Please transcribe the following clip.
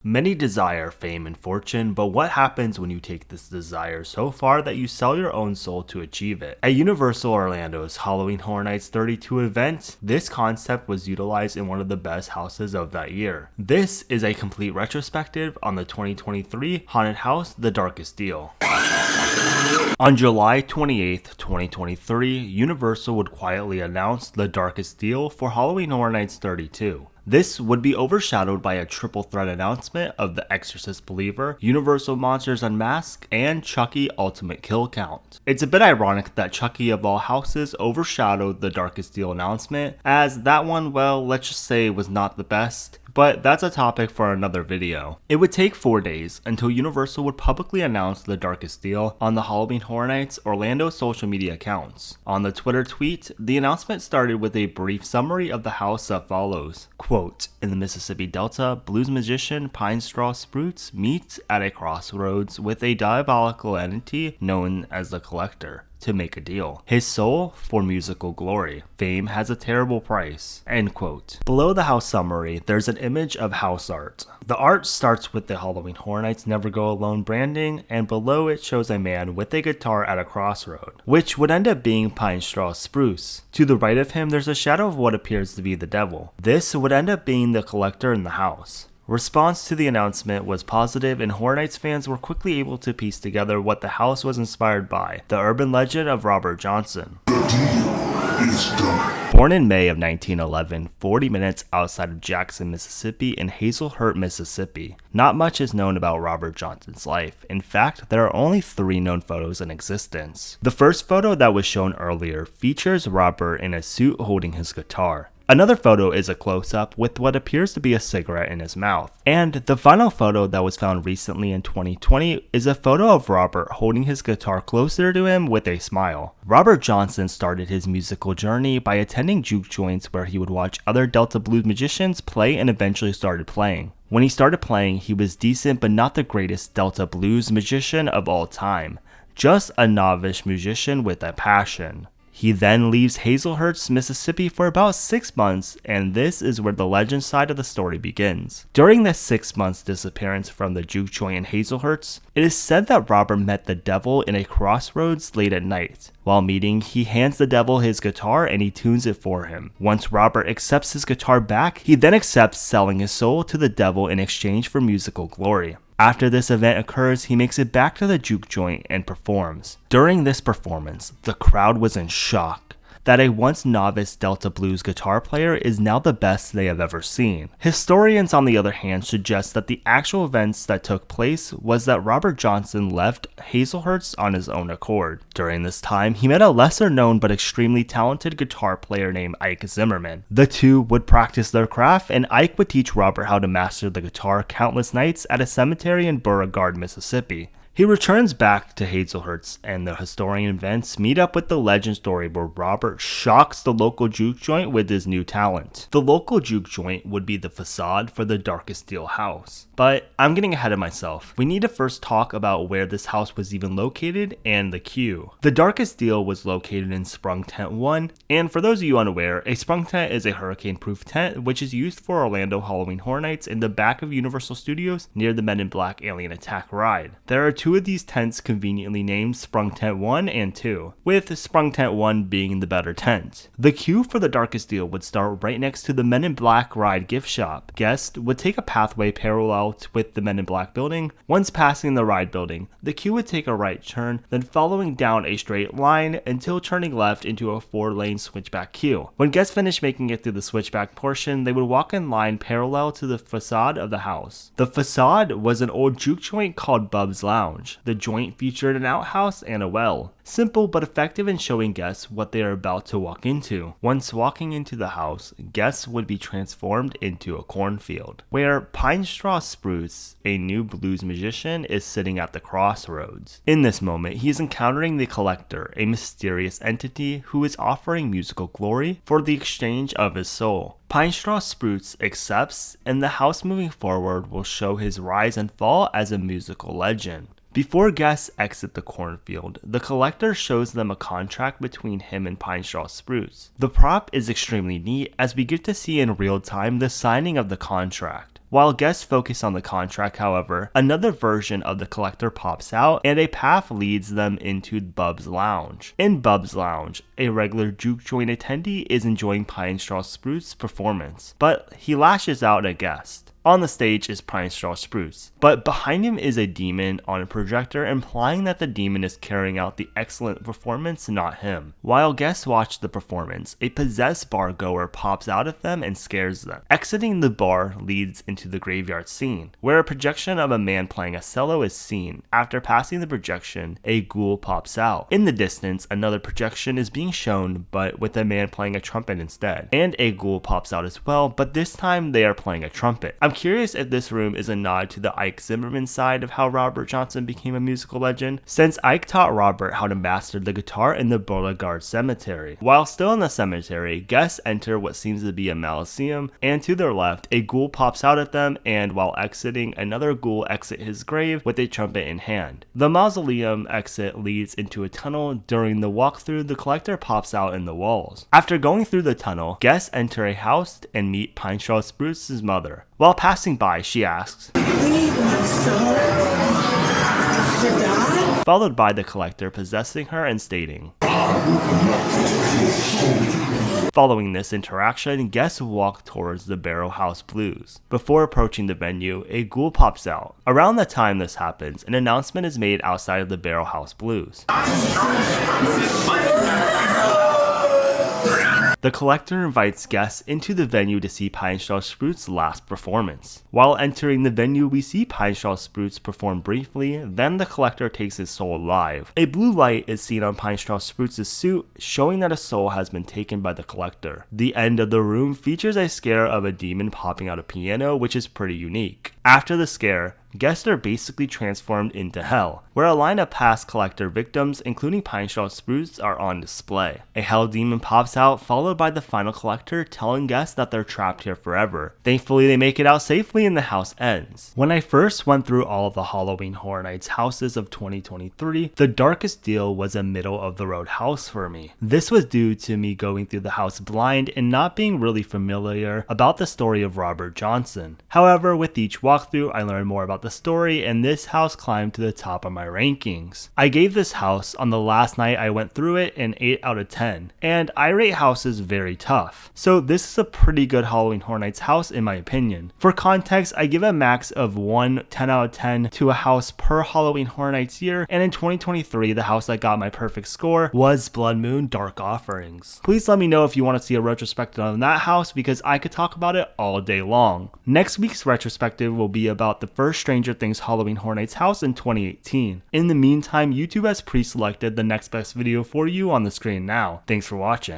Many desire fame and fortune, but what happens when you take this desire so far that you sell your own soul to achieve it? At Universal Orlando's Halloween Horror Nights 32 event, this concept was utilized in one of the best houses of that year. This is a complete retrospective on the 2023 haunted house, The Darkest Deal. On July 28, 2023, Universal would quietly announce The Darkest Deal for Halloween Horror Nights 32. This would be overshadowed by a triple threat announcement of The Exorcist Believer, Universal Monsters Unmasked, and Chucky Ultimate Kill Count. It's a bit ironic that Chucky of all houses overshadowed The Darkest Deal announcement, as that one, well, let's just say was not the best. But that's a topic for another video. It would take 4 days until Universal would publicly announce The Darkest Deal on the Halloween Horror Nights Orlando social media accounts. On the Twitter tweet, the announcement started with a brief summary of the house that follows. Quote, in the Mississippi Delta, blues magician Pine Straw Spruce meets at a crossroads with a diabolical entity known as the Collector to make a deal. His soul for musical glory. Fame has a terrible price. End quote. Below the house summary, there's an image of house art. The art starts with the Halloween Horror Nights Never Go Alone branding, and below it shows a man with a guitar at a crossroad, which would end up being Pine Straw Spruce. To the right of him, there's a shadow of what appears to be the devil. This would end up being the Collector in the house. Response to the announcement was positive, and Horror Nights fans were quickly able to piece together what the house was inspired by, the urban legend of Robert Johnson. The deal is done. Born in May of 1911, 40 minutes outside of Jackson, Mississippi and Hazelhurst, Mississippi. Not much is known about Robert Johnson's life. In fact, there are only 3 known photos in existence. The first photo that was shown earlier features Robert in a suit holding his guitar. Another photo is a close-up with what appears to be a cigarette in his mouth. And the final photo that was found recently in 2020 is a photo of Robert holding his guitar closer to him with a smile. Robert Johnson started his musical journey by attending juke joints where he would watch other Delta blues magicians play and eventually started playing. When he started playing, he was decent but not the greatest Delta blues magician of all time, just a novice musician with a passion. He then leaves Hazelhurst, Mississippi for about 6 months, and this is where the legend side of the story begins. During this 6 months disappearance from the juke joint in Hazelhurst, it is said that Robert met the devil in a crossroads late at night. While meeting, he hands the devil his guitar and he tunes it for him. Once Robert accepts his guitar back, he then accepts selling his soul to the devil in exchange for musical glory. After this event occurs, he makes it back to the juke joint and performs. During this performance, the crowd was in shock that a once novice Delta blues guitar player is now the best they have ever seen. Historians, on the other hand, suggest that the actual events that took place was that Robert Johnson left Hazelhurst on his own accord. During this time, he met a lesser known but extremely talented guitar player named Ike Zimmerman. The two would practice their craft, and Ike would teach Robert how to master the guitar countless nights at a cemetery in Beauregard, Mississippi. He returns back to Hazelhurst, and the historian events meet up with the legend story where Robert shocks the local juke joint with his new talent. The local juke joint would be the facade for the Darkest Deal house. But I'm getting ahead of myself. We need to first talk about where this house was even located and the queue. The Darkest Deal was located in Sprung Tent 1, and for those of you unaware, a sprung tent is a hurricane-proof tent which is used for Orlando Halloween Horror Nights in the back of Universal Studios near the Men in Black Alien Attack ride. There are 2 of these tents conveniently named Sprung Tent 1 and 2, with Sprung Tent 1 being the better tent. The queue for the Darkest Deal would start right next to the Men in Black ride gift shop. Guests would take a pathway parallel with the Men in Black building. Once passing the ride building, the queue would take a right turn, then following down a straight line until turning left into a 4-lane switchback queue. When guests finished making it through the switchback portion, they would walk in line parallel to the facade of the house. The facade was an old juke joint called Bub's Lounge. The joint featured an outhouse and a well. Simple but effective in showing guests what they are about to walk into. Once walking into the house, guests would be transformed into a cornfield, where Pine Straw Spruce, a new blues magician, is sitting at the crossroads. In this moment, he is encountering the Collector, a mysterious entity who is offering musical glory for the exchange of his soul. Pine Straw Spruce accepts, and the house moving forward will show his rise and fall as a musical legend. Before guests exit the cornfield, the collector shows them a contract between him and Pine Straw Spruce. The prop is extremely neat as we get to see in real time the signing of the contract. While guests focus on the contract, however, another version of the collector pops out and a path leads them into Bub's Lounge. In Bub's Lounge, a regular juke joint attendee is enjoying Pine Straw Spruce's performance, but he lashes out at a guest. On the stage is Pine Straw Spruce, but behind him is a demon on a projector, implying that the demon is carrying out the excellent performance, not him. While guests watch the performance, a possessed bar goer pops out of them and scares them. Exiting the bar leads into the graveyard scene, where a projection of a man playing a cello is seen. After passing the projection, a ghoul pops out. In the distance, another projection is being shown, but with a man playing a trumpet instead. And a ghoul pops out as well, but this time they are playing a trumpet. I'm curious if this room is a nod to the Ike Zimmerman side of how Robert Johnson became a musical legend, since Ike taught Robert how to master the guitar in the Beauregard Cemetery. While still in the cemetery, guests enter what seems to be a mausoleum, and to their left, a ghoul pops out at them, and while exiting, another ghoul exits his grave with a trumpet in hand. The mausoleum exit leads into a tunnel. During the walkthrough, the collector pops out in the walls. After going through the tunnel, guests enter a house and meet Pine Straw Spruce's mother. While passing by, she asks, "Leave my soul to die?" Followed by the collector possessing her and stating, Following this interaction, guests walk towards the Barrel House Blues. Before approaching the venue, a ghoul pops out. Around the time this happens, an announcement is made outside of the Barrel House Blues. The collector invites guests into the venue to see Pine Straw Spruce's last performance. While entering the venue, we see Pine Straw Spruce perform briefly, then the collector takes his soul alive. A blue light is seen on Pine Straw Spruce's suit, showing that a soul has been taken by the collector. The end of the room features a scare of a demon popping out a piano, which is pretty unique. After the scare, guests are basically transformed into hell, where a line of past collector victims, including Pine Straw Spruce, are on display. A hell demon pops out, followed by the final collector telling guests that they're trapped here forever. Thankfully, they make it out safely and the house ends. When I first went through all of the Halloween Horror Nights houses of 2023, the darkest deal was a middle of the road house for me. This was due to me going through the house blind and not being really familiar about the story of Robert Johnson. However, with each walkthrough, I learned more about the story, and this house climbed to the top of my rankings. I gave this house, on the last night I went through it, an 8 out of 10, and I rate houses very tough. So this is a pretty good Halloween Horror Nights house in my opinion. For context, I give a max of 1 10 out of 10 to a house per Halloween Horror Nights year, and in 2023, the house that got my perfect score was Blood Moon Dark Offerings. Please let me know if you want to see a retrospective on that house, because I could talk about it all day long. Next week's retrospective will be about the first Stranger Things Halloween Horror Nights house in 2018. In the meantime, YouTube has pre-selected the next best video for you on the screen now. Thanks for watching.